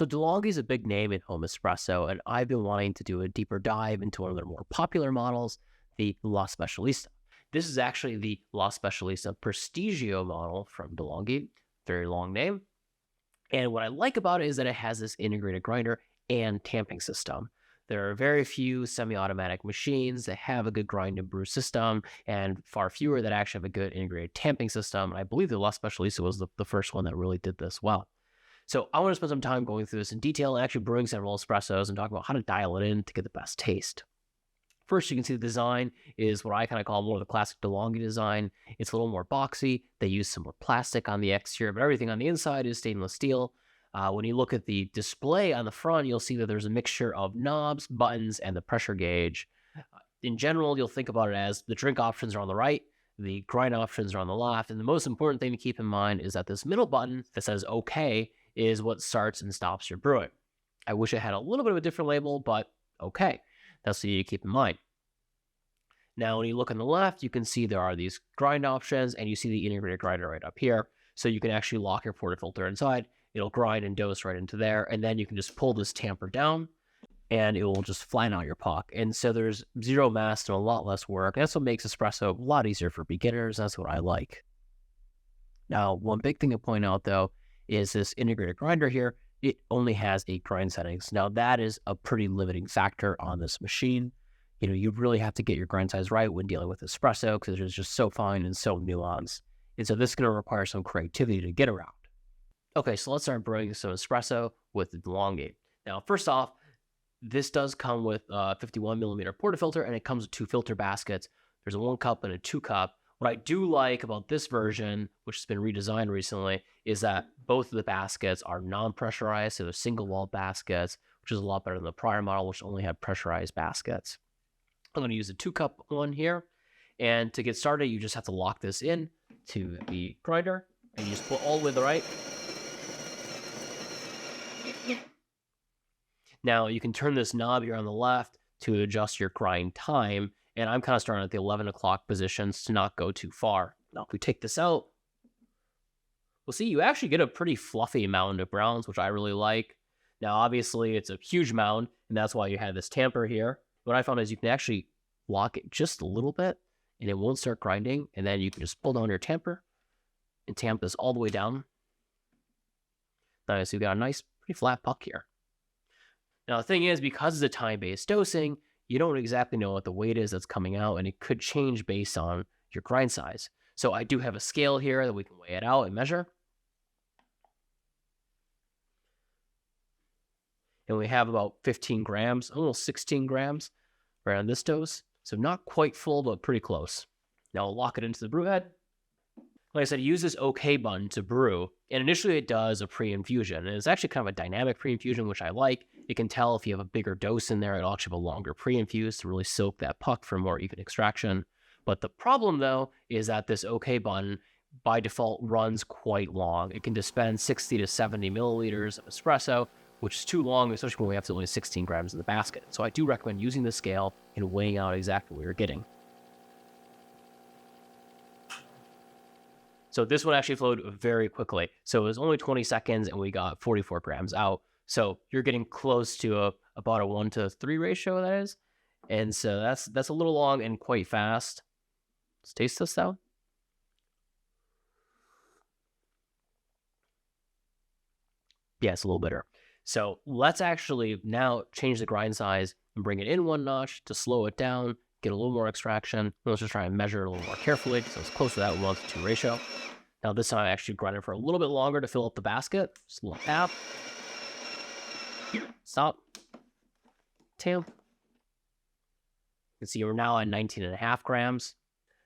So DeLonghi is a big name in home espresso, and I've been wanting to do a deeper dive into one of their more popular models, the La Specialista. This is actually the La Specialista Prestigio model from DeLonghi, very long name. And what I like about it is that it has this integrated grinder and tamping system. There are very few semi-automatic machines that have a good grind and brew system, and far fewer that actually have a good integrated tamping system. And I believe the La Specialista was the first one that really did this well. So I want to spend some time going through this in detail and actually brewing several espressos and talk about how to dial it in to get the best taste. First, you can see the design is what I kind of call more of the classic DeLonghi design. It's a little more boxy. They use some more plastic on the exterior, but everything on the inside is stainless steel. When you look at the display on the front, you'll see that there's a mixture of knobs, buttons, and the pressure gauge. In general, you'll think about it as the drink options are on the right, the grind options are on the left, and the most important thing to keep in mind is that this middle button that says OK is what starts and stops your brewing. I wish it had a little bit of a different label, but OK. That's what you need to keep in mind. Now, when you look on the left, you can see there are these grind options, and you see the integrated grinder right up here. So you can actually lock your portafilter inside. It'll grind and dose right into there, and then you can just pull this tamper down, and it will just flatten out your puck. And so there's zero mass and a lot less work. That's what makes espresso a lot easier for beginners. That's what I like. Now, one big thing to point out, though, is this integrated grinder here. It only has 8 grind settings. Now, that is a pretty limiting factor on this machine. You know, you really have to get your grind size right when dealing with espresso because it's just so fine and so nuanced. And so this is going to require some creativity to get around. Okay, so let's start brewing some espresso with the DeLonghi. Now, first off, this does come with a 51 millimeter portafilter, and it comes with 2 filter baskets. There's a 1 cup and a 2 cup. What I do like about this version, which has been redesigned recently, is that both of the baskets are non-pressurized, so they're single-wall baskets, which is a lot better than the prior model, which only had pressurized baskets. I'm going to use a 2 cup one here, and to get started, you just have to lock this in to the grinder, and you just put all the way to the right. Now, you can turn this knob here on the left to adjust your grind time, and I'm kind of starting at the 11 o'clock positions to not go too far. Now, if we take this out, we'll see you actually get a pretty fluffy mound of browns, which I really like. Now, obviously, it's a huge mound, and that's why you have this tamper here. What I found is you can actually lock it just a little bit, and it won't start grinding, and then you can just pull down your tamper and tamp this all the way down. Nice, you've got a nice, pretty flat puck here. Now, the thing is, because it's a time-based dosing, you don't exactly know what the weight is that's coming out, and it could change based on your grind size. So I do have a scale here that we can weigh it out and measure. And we have about 15 grams, almost 16 grams right on this dose. So not quite full, but pretty close. Now I'll lock it into the brew head. Like I said, use this OK button to brew, and initially it does a pre-infusion, and it's actually kind of a dynamic pre-infusion, which I like. You can tell if you have a bigger dose in there, it'll actually have a longer pre-infuse to really soak that puck for more even extraction. But the problem, though, is that this OK button, by default, runs quite long. It can dispense 60 to 70 milliliters of espresso, which is too long, especially when we have to only 16 grams in the basket. So I do recommend using the scale and weighing out exactly what you're getting. So this one actually flowed very quickly. So it was only 20 seconds and we got 44 grams out. So you're getting close to about a 1-to-3 ratio, that is. And so that's a little long and quite fast. Let's taste this though. Yeah, it's a little bitter. So let's actually now change the grind size and bring it in 1 notch to slow it down, get a little more extraction. Let's just try and measure it a little more carefully. So it's close to that 1-to-2 ratio. Now this time I actually grind it for a little bit longer to fill up the basket. Just a little tap. Stop. Tamp. You can see we're now at 19.5 grams.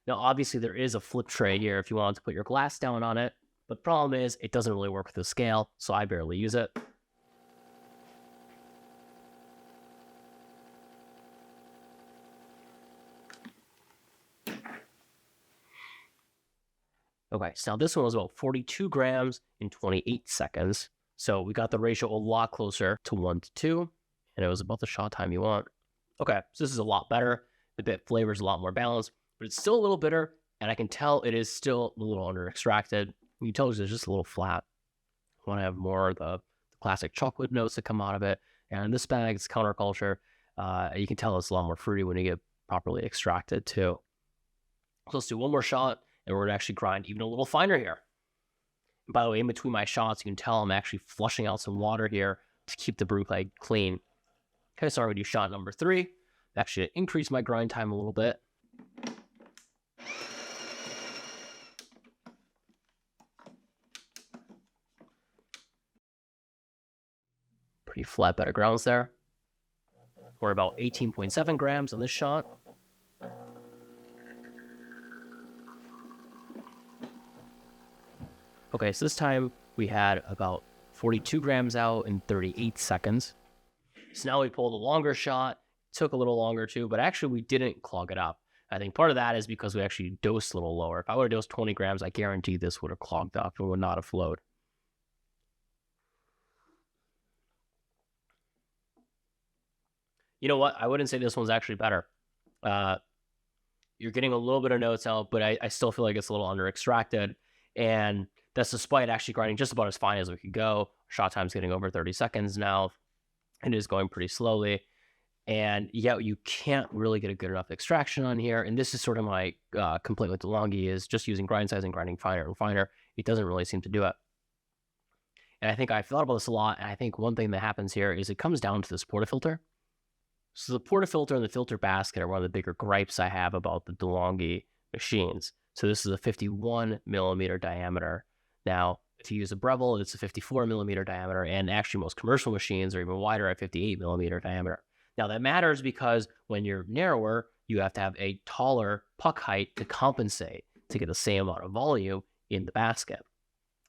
Now obviously there is a flip tray here if you want to put your glass down on it. But the problem is it doesn't really work with the scale, so I barely use it. Okay, so now this one was about 42 grams in 28 seconds. So we got the ratio a lot closer to 1-to-2, and it was about the shot time you want. Okay, so this is a lot better. The bit flavor is a lot more balanced, but it's still a little bitter, and I can tell it is still a little under extracted. You can tell it's just a little flat. I want to have more of the classic chocolate notes that come out of it. And in this bag, it's counterculture. You can tell it's a lot more fruity when you get properly extracted too. So let's do one more shot, and we're gonna actually grind even a little finer here. And by the way, in between my shots, you can tell I'm actually flushing out some water here to keep the brew keg clean. Okay, so I'm gonna do shot number 3. Actually increase my grind time a little bit. Pretty flat bed of grounds there. We're about 18.7 grams on this shot. Okay, so this time we had about 42 grams out in 38 seconds. So now we pulled a longer shot. Took a little longer too, but actually we didn't clog it up. I think part of that is because we actually dosed a little lower. If I would have dosed 20 grams, I guarantee this would have clogged up and would not have flowed. You know what? I wouldn't say this one's actually better. You're getting a little bit of notes out, but I still feel like it's a little under extracted. And that's despite actually grinding just about as fine as we could go. Shot time's getting over 30 seconds now. It is going pretty slowly. And yeah, you can't really get a good enough extraction on here. And this is sort of my complaint with DeLonghi, is just using grind size and grinding finer and finer. It doesn't really seem to do it. And I think I've thought about this a lot. And I think one thing that happens here is it comes down to this portafilter. So the portafilter and the filter basket are one of the bigger gripes I have about the DeLonghi machines. So this is a 51 millimeter diameter. Now, if you use a Breville, it's a 54 millimeter diameter. And actually most commercial machines are even wider at 58 millimeter diameter. Now that matters because when you're narrower, you have to have a taller puck height to compensate to get the same amount of volume in the basket.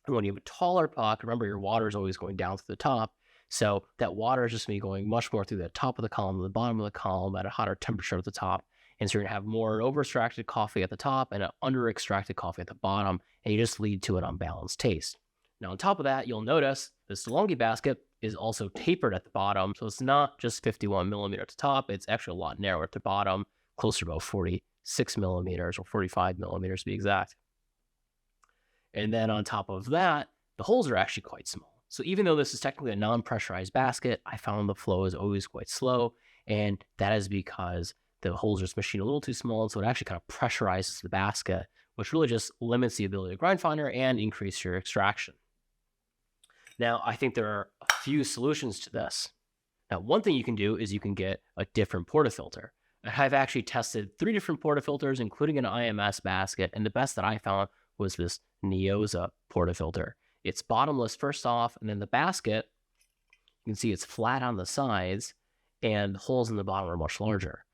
And when you have a taller puck, remember your water is always going down to the top. So that water is just going to be going much more through the top of the column, the bottom of the column at a hotter temperature at the top. And so you're going to have more over-extracted coffee at the top and an under-extracted coffee at the bottom. And you just lead to an unbalanced taste. Now on top of that, you'll notice this DeLonghi basket is also tapered at the bottom. So it's not just 51 millimeter at the top. It's actually a lot narrower at the bottom, closer to about 46 millimeters or 45 millimeters to be exact. And then on top of that, the holes are actually quite small. So even though this is technically a non-pressurized basket, I found the flow is always quite slow. And that is because the holes are machined a little too small. And so it actually kind of pressurizes the basket, which really just limits the ability to grind finer and increase your extraction. Now, I think there are a few solutions to this. Now, one thing you can do is you can get a different portafilter. I've actually tested 3 different portafilters, including an IMS basket, and the best that I found was this Neoza portafilter. It's bottomless first off, and then the basket, you can see it's flat on the sides, and the holes in the bottom are much larger.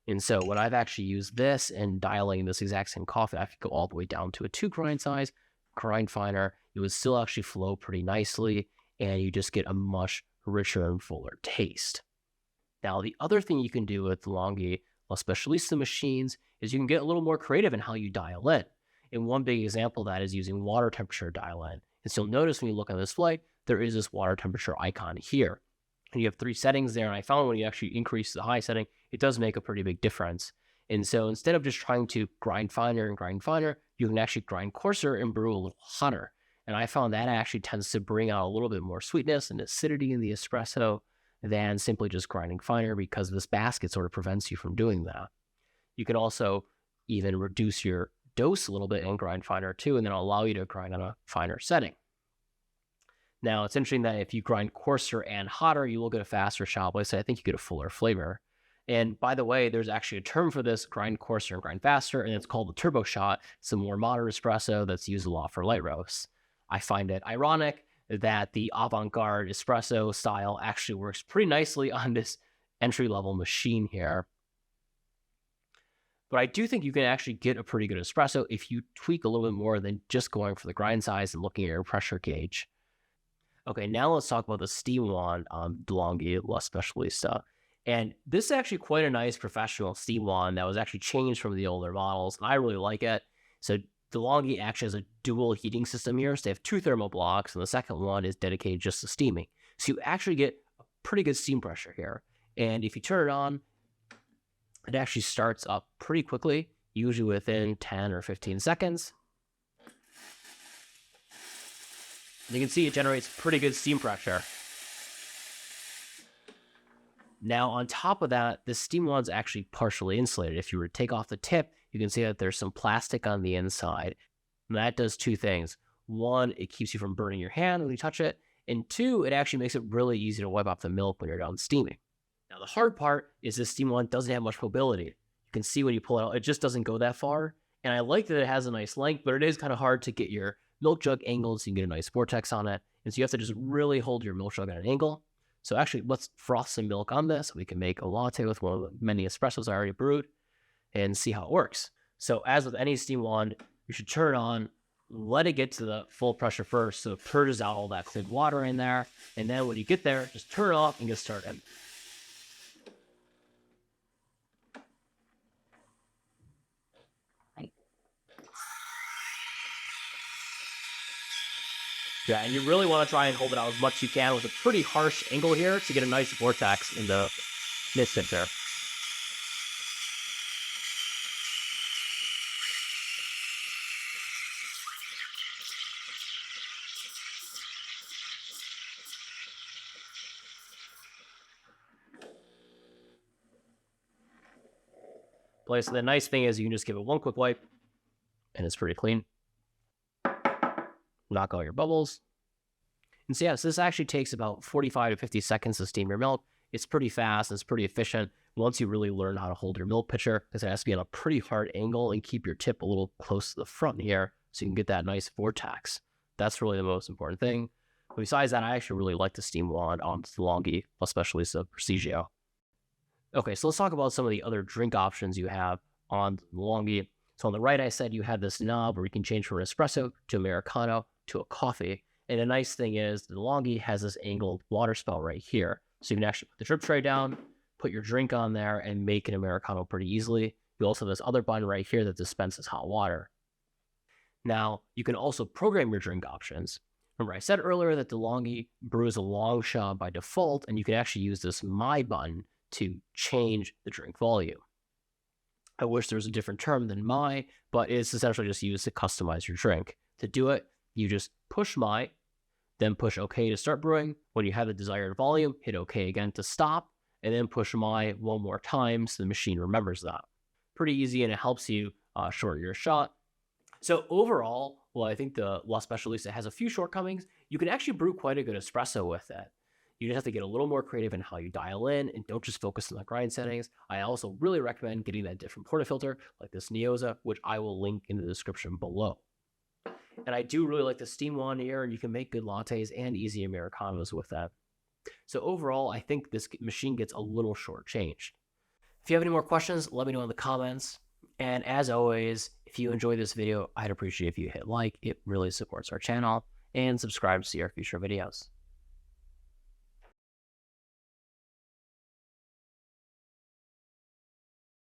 And so when I've actually used this and dialing this exact same coffee, I could go all the way down to a 2 grind size, grind finer. It would still actually flow pretty nicely, and you just get a much richer and fuller taste. Now, the other thing you can do with DeLonghi La Specialista machines is you can get a little more creative in how you dial in. And one big example of that is using water temperature dial in. And so you'll notice when you look on this display, there is this water temperature icon here. And you have 3 settings there. And I found when you actually increase the high setting, it does make a pretty big difference. And so instead of just trying to grind finer, you can actually grind coarser and brew a little hotter. And I found that actually tends to bring out a little bit more sweetness and acidity in the espresso than simply just grinding finer, because this basket sort of prevents you from doing that. You can also even reduce your dose a little bit and grind finer too, and then it'll allow you to grind on a finer setting. Now, it's interesting that if you grind coarser and hotter, you will get a faster shot, but I think you get a fuller flavor. And by the way, there's actually a term for this, grind coarser and grind faster, and it's called the turbo shot. It's a more modern espresso that's used a lot for light roasts. I find it ironic that the avant-garde espresso style actually works pretty nicely on this entry-level machine here. But I do think you can actually get a pretty good espresso if you tweak a little bit more than just going for the grind size and looking at your pressure gauge. Okay, now let's talk about the steam wand on DeLonghi La Specialista. And this is actually quite a nice professional steam wand that was actually changed from the older models, and I really like it. So DeLonghi actually has a dual heating system here. So they have 2 thermal blocks, and the second one is dedicated just to steaming. So you actually get a pretty good steam pressure here. And if you turn it on, it actually starts up pretty quickly, usually within 10 or 15 seconds. And you can see it generates pretty good steam pressure. Now, on top of that, the steam wand's actually partially insulated. If you were to take off the tip, you can see that there's some plastic on the inside. And that does two things. One, it keeps you from burning your hand when you touch it. And two, it actually makes it really easy to wipe off the milk when you're done steaming. Now, the hard part is this steam wand doesn't have much mobility. You can see when you pull it out, it just doesn't go that far. And I like that it has a nice length, but it is kind of hard to get your milk jug angled so you can get a nice vortex on it. And so you have to just really hold your milk jug at an angle. So actually, let's froth some milk on this. We can make a latte with one of the many espressos I already brewed and see how it works. So as with any steam wand, you should turn it on, let it get to the full pressure first so it purges out all that clean water in there. And then when you get there, just turn it off and get started. Yeah, and you really want to try and hold it out as much as you can with a pretty harsh angle here to get a nice vortex in the mist filter. So the nice thing is you can just give it one quick wipe and it's pretty clean. Knock out your bubbles. And so yes, this actually takes about 45 to 50 seconds to steam your milk. It's pretty fast and it's pretty efficient once you really learn how to hold your milk pitcher, because it has to be on a pretty hard angle and keep your tip a little close to the front here so you can get that nice vortex. That's really the most important thing. But besides that, I actually really like the steam wand on DeLonghi La Specialista Prestigio. Okay, so let's talk about some of the other drink options you have on DeLonghi. So on the right, I said you have this knob where you can change from an espresso to Americano to a coffee. And the nice thing is the DeLonghi has this angled water spout right here. So you can actually put the drip tray down, put your drink on there, and make an Americano pretty easily. You also have this other button right here that dispenses hot water. Now, you can also program your drink options. Remember, I said earlier that DeLonghi brews a long shot by default, and you can actually use this My button to change the drink volume. I wish there was a different term than My, but it's essentially just used to customize your drink. To do it, you just push My, then push OK to start brewing. When you have the desired volume, hit OK again to stop, and then push My one more time so the machine remembers that. Pretty easy, and it helps you shorten your shot. So overall, well, I think the La Specialista has a few shortcomings. You can actually brew quite a good espresso with it. You just have to get a little more creative in how you dial in and don't just focus on the grind settings. I also really recommend getting that different portafilter like this Neoza, which I will link in the description below. And I do really like the steam wand here, and you can make good lattes and easy Americanos with that. So overall, I think this machine gets a little shortchanged. If you have any more questions, let me know in the comments. And as always, if you enjoyed this video, I'd appreciate if you hit like. It really supports our channel, and subscribe to see our future videos.